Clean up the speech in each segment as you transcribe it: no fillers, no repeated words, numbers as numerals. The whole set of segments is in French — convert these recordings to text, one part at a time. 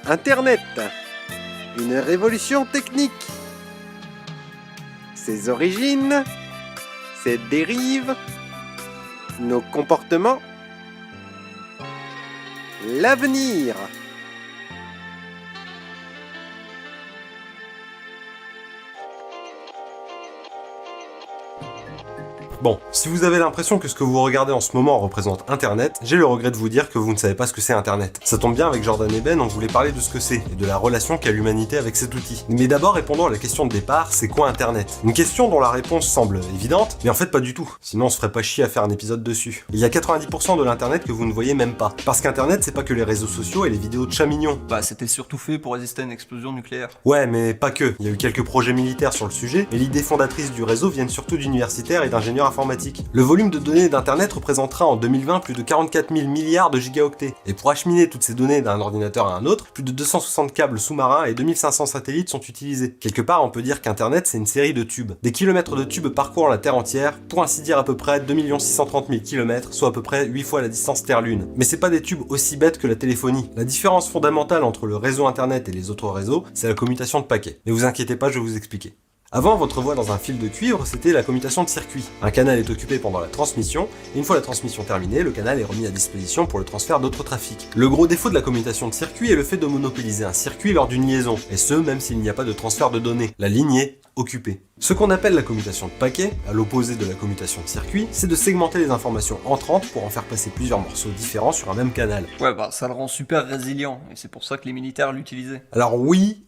Internet, une révolution technique. Ses origines, ses dérives, nos comportements, l'avenir. Bon, si vous avez l'impression que ce que vous regardez en ce moment représente Internet, j'ai le regret de vous dire que vous ne savez pas ce que c'est Internet. Ça tombe bien, avec Jordan et Ben, on voulait parler de ce que c'est, et de la relation qu'a l'humanité avec cet outil. Mais d'abord, répondons à la question de départ, c'est quoi Internet? Une question dont la réponse semble évidente, mais en fait pas du tout. Sinon on se ferait pas chier à faire un épisode dessus. Il y a 90% de l'Internet que vous ne voyez même pas. Parce qu'Internet, c'est pas que les réseaux sociaux et les vidéos de chats mignons. Bah c'était surtout fait pour résister à une explosion nucléaire. Ouais, mais pas que. Il y a eu quelques projets militaires sur le sujet, mais l'idée fondatrice du réseau viennent surtout d'universitaires et d'ingénieurs informatiques. Le volume de données d'Internet représentera en 2020 plus de 44 000 milliards de gigaoctets. Et pour acheminer toutes ces données d'un ordinateur à un autre, plus de 260 câbles sous-marins et 2500 satellites sont utilisés. Quelque part, on peut dire qu'Internet, c'est une série de tubes. Des kilomètres de tubes parcourant la Terre entière, pour ainsi dire à peu près 2 630 000 km, soit à peu près 8 fois la distance Terre-Lune. Mais c'est pas des tubes aussi bêtes que la téléphonie. La différence fondamentale entre le réseau Internet et les autres réseaux, c'est la commutation de paquets. Ne vous inquiétez pas, je vais vous expliquer. Avant, votre voix dans un fil de cuivre, c'était la commutation de circuit. Un canal est occupé pendant la transmission, et une fois la transmission terminée, le canal est remis à disposition pour le transfert d'autres trafics. Le gros défaut de la commutation de circuit est le fait de monopoliser un circuit lors d'une liaison, et ce, même s'il n'y a pas de transfert de données. La ligne est occupée. Ce qu'on appelle la commutation de paquets, à l'opposé de la commutation de circuit, c'est de segmenter les informations entrantes pour en faire passer plusieurs morceaux différents sur un même canal. Ouais bah ça le rend super résilient, et c'est pour ça que les militaires l'utilisaient. Alors oui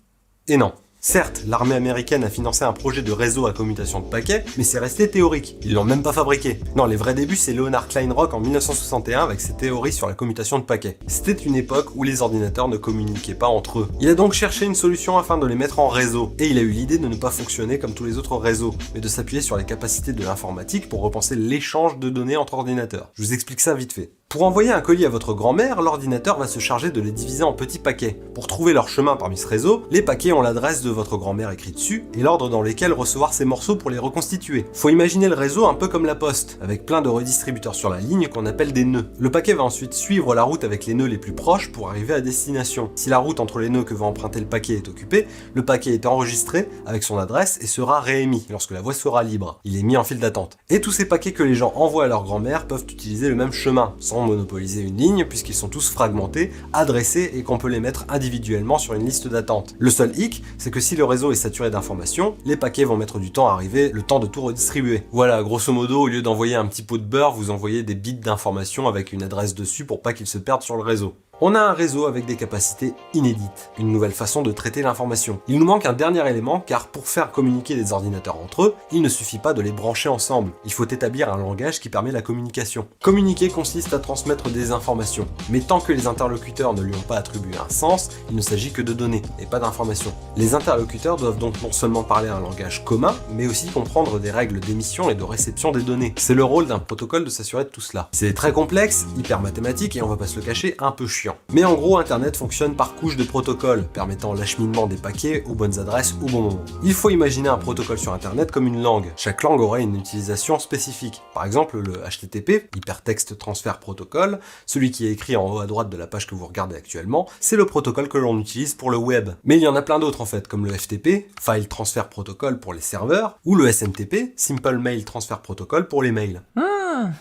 et non. Certes, l'armée américaine a financé un projet de réseau à commutation de paquets, mais c'est resté théorique. Ils l'ont même pas fabriqué. Non, les vrais débuts, c'est Leonard Kleinrock en 1961 avec ses théories sur la commutation de paquets. C'était une époque où les ordinateurs ne communiquaient pas entre eux. Il a donc cherché une solution afin de les mettre en réseau. Et il a eu l'idée de ne pas fonctionner comme tous les autres réseaux, mais de s'appuyer sur les capacités de l'informatique pour repenser l'échange de données entre ordinateurs. Je vous explique ça vite fait. Pour envoyer un colis à votre grand-mère, l'ordinateur va se charger de les diviser en petits paquets. Pour trouver leur chemin parmi ce réseau, les paquets ont l'adresse de votre grand-mère écrite dessus et l'ordre dans lequel recevoir ces morceaux pour les reconstituer. Faut imaginer le réseau un peu comme la poste, avec plein de redistributeurs sur la ligne qu'on appelle des nœuds. Le paquet va ensuite suivre la route avec les nœuds les plus proches pour arriver à destination. Si la route entre les nœuds que va emprunter le paquet est occupée, le paquet est enregistré avec son adresse et sera réémis lorsque la voie sera libre. Il est mis en file d'attente. Et tous ces paquets que les gens envoient à leur grand-mère peuvent utiliser le même chemin, sans monopoliser une ligne puisqu'ils sont tous fragmentés, adressés et qu'on peut les mettre individuellement sur une liste d'attente. Le seul hic, c'est que si le réseau est saturé d'informations, les paquets vont mettre du temps à arriver, le temps de tout redistribuer. Voilà, grosso modo, au lieu d'envoyer un petit pot de beurre, vous envoyez des bits d'informations avec une adresse dessus pour pas qu'ils se perdent sur le réseau. On a un réseau avec des capacités inédites, une nouvelle façon de traiter l'information. Il nous manque un dernier élément car pour faire communiquer des ordinateurs entre eux, il ne suffit pas de les brancher ensemble. Il faut établir un langage qui permet la communication. Communiquer consiste à transmettre des informations, mais tant que les interlocuteurs ne lui ont pas attribué un sens, il ne s'agit que de données et pas d'informations. Les interlocuteurs doivent donc non seulement parler un langage commun, mais aussi comprendre des règles d'émission et de réception des données. C'est le rôle d'un protocole de s'assurer de tout cela. C'est très complexe, hyper mathématique et on va pas se le cacher, un peu chiant. Mais en gros, Internet fonctionne par couches de protocoles, permettant l'acheminement des paquets aux bonnes adresses au bon moment. Il faut imaginer un protocole sur Internet comme une langue. Chaque langue aurait une utilisation spécifique. Par exemple, le HTTP, Hypertext Transfer Protocol, celui qui est écrit en haut à droite de la page que vous regardez actuellement, c'est le protocole que l'on utilise pour le web. Mais il y en a plein d'autres en fait, comme le FTP, File Transfer Protocol pour les serveurs, ou le SMTP, Simple Mail Transfer Protocol pour les mails. Ah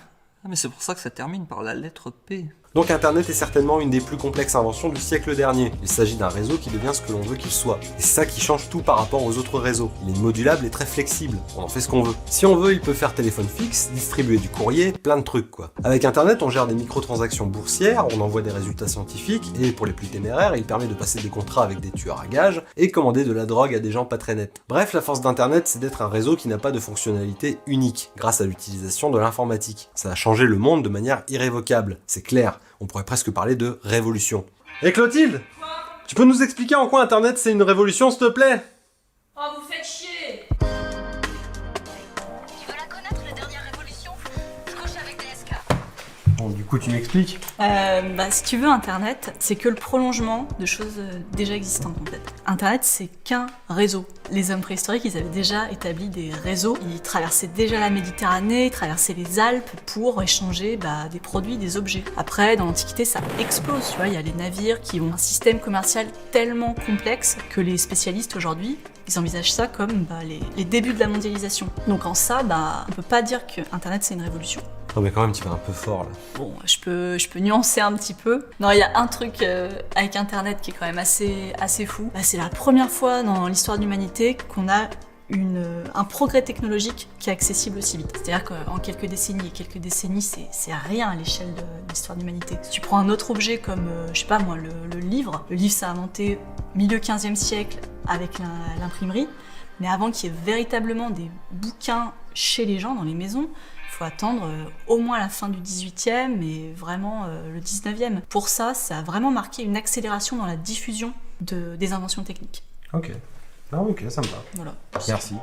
mais c'est pour ça que ça termine par la lettre P. Donc Internet est certainement une des plus complexes inventions du siècle dernier. Il s'agit d'un réseau qui devient ce que l'on veut qu'il soit. Et c'est ça qui change tout par rapport aux autres réseaux. Il est modulable et très flexible, on en fait ce qu'on veut. Si on veut, il peut faire téléphone fixe, distribuer du courrier, plein de trucs quoi. Avec Internet, on gère des microtransactions boursières, on envoie des résultats scientifiques, et pour les plus téméraires, il permet de passer des contrats avec des tueurs à gages, et commander de la drogue à des gens pas très nets. Bref, la force d'Internet, c'est d'être un réseau qui n'a pas de fonctionnalité unique, grâce à l'utilisation de l'informatique. Ça a changé le monde de manière irrévocable, c'est clair. On pourrait presque parler de révolution. Et Clotilde, tu peux nous expliquer en quoi Internet c'est une révolution, s'il te plaît? Oh, vous faites chier! Tu veux la connaître, la dernière révolution? Je couche avec DSK. Bon, du coup, tu m'expliques? Si tu veux, Internet, c'est que le prolongement de choses déjà existantes en fait. Internet, c'est qu'un réseau. Les hommes préhistoriques, ils avaient déjà établi des réseaux. Ils traversaient déjà la Méditerranée, ils traversaient les Alpes pour échanger des produits, des objets. Après, dans l'Antiquité, ça explose. Tu vois, il y a les navires qui ont un système commercial tellement complexe que les spécialistes aujourd'hui, ils envisagent ça comme les débuts de la mondialisation. Donc en ça, on peut pas dire que Internet c'est une révolution. Non mais quand même, tu vas un peu fort là. Bon, je peux nuancer un petit peu. Non, il y a un truc avec Internet qui est quand même assez fou. C'est la première fois dans l'histoire de l'humanité qu'on a un progrès technologique qui est accessible aussi vite. C'est-à-dire qu'en quelques décennies, c'est rien à l'échelle de l'histoire de l'humanité. Si tu prends un autre objet comme, le livre s'est inventé milieu 15e siècle avec l'imprimerie, mais avant qu'il y ait véritablement des bouquins chez les gens, dans les maisons, il faut attendre au moins la fin du 18e et vraiment le 19e. Pour ça a vraiment marqué une accélération dans la diffusion des inventions techniques. Ok. Ah ok, ça me va. Voilà. Merci.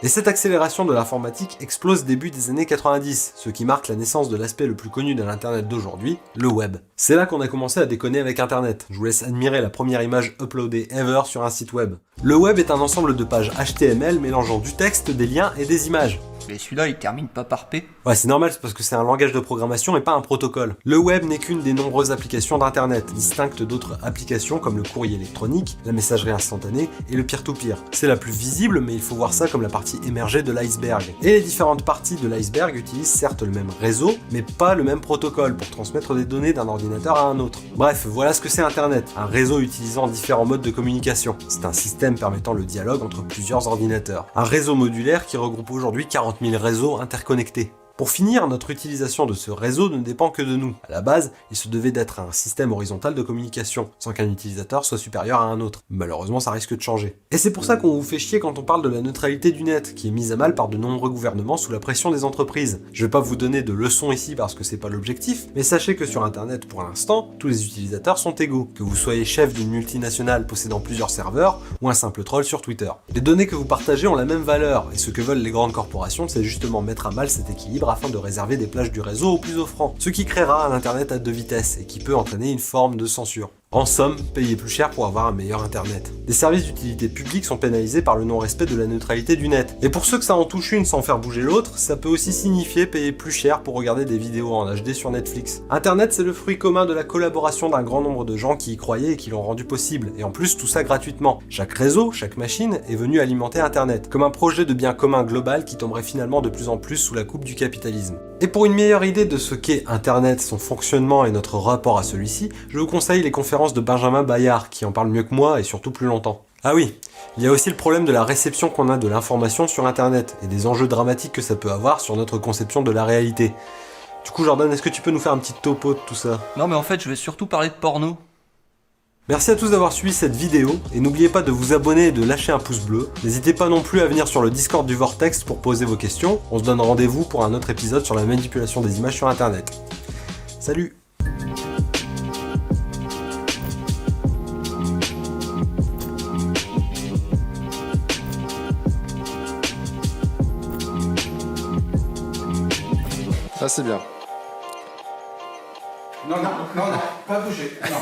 Et cette accélération de l'informatique explose début des années 90, ce qui marque la naissance de l'aspect le plus connu de l'Internet d'aujourd'hui, le web. C'est là qu'on a commencé à déconner avec Internet. Je vous laisse admirer la première image uploadée ever sur un site web. Le web est un ensemble de pages HTML mélangeant du texte, des liens et des images. Mais celui-là, il termine pas par P. Ouais, c'est normal, c'est parce que c'est un langage de programmation et pas un protocole. Le web n'est qu'une des nombreuses applications d'Internet, distincte d'autres applications comme le courrier électronique, la messagerie instantanée et le peer-to-peer. C'est la plus visible, mais il faut voir ça comme la partie émergée de l'iceberg. Et les différentes parties de l'iceberg utilisent certes le même réseau, mais pas le même protocole pour transmettre des données d'un ordinateur à un autre. Bref, voilà ce que c'est Internet, un réseau utilisant différents modes de communication. C'est un système permettant le dialogue entre plusieurs ordinateurs. Un réseau modulaire qui regroupe aujourd'hui 40 000 réseaux interconnectés. Pour finir, notre utilisation de ce réseau ne dépend que de nous. À la base, il se devait d'être un système horizontal de communication, sans qu'un utilisateur soit supérieur à un autre. Malheureusement, ça risque de changer. Et c'est pour ça qu'on vous fait chier quand on parle de la neutralité du net, qui est mise à mal par de nombreux gouvernements sous la pression des entreprises. Je vais pas vous donner de leçons ici parce que c'est pas l'objectif, mais sachez que sur Internet, pour l'instant, tous les utilisateurs sont égaux. Que vous soyez chef d'une multinationale possédant plusieurs serveurs, ou un simple troll sur Twitter. Les données que vous partagez ont la même valeur, et ce que veulent les grandes corporations, c'est justement mettre à mal cet équilibre afin de réserver des plages du réseau aux plus offrants, ce qui créera un internet à deux vitesses et qui peut entraîner une forme de censure. En somme, payer plus cher pour avoir un meilleur internet. Des services d'utilité publique sont pénalisés par le non-respect de la neutralité du net. Et pour ceux que ça en touche une sans faire bouger l'autre, ça peut aussi signifier payer plus cher pour regarder des vidéos en HD sur Netflix. Internet, c'est le fruit commun de la collaboration d'un grand nombre de gens qui y croyaient et qui l'ont rendu possible, et en plus tout ça gratuitement. Chaque réseau, chaque machine est venu alimenter Internet, comme un projet de bien commun global qui tomberait finalement de plus en plus sous la coupe du capitalisme. Et pour une meilleure idée de ce qu'est Internet, son fonctionnement et notre rapport à celui-ci, je vous conseille les conférences de Benjamin Bayard, qui en parle mieux que moi et surtout plus longtemps. Ah oui, il y a aussi le problème de la réception qu'on a de l'information sur Internet, et des enjeux dramatiques que ça peut avoir sur notre conception de la réalité. Du coup Jordan, est-ce que tu peux nous faire un petit topo de tout ça? Non mais en fait, je vais surtout parler de porno. Merci à tous d'avoir suivi cette vidéo, et n'oubliez pas de vous abonner et de lâcher un pouce bleu. N'hésitez pas non plus à venir sur le Discord du Vortex pour poser vos questions. On se donne rendez-vous pour un autre épisode sur la manipulation des images sur Internet. Salut! Ça c'est bien. Non, pas bouger. Non.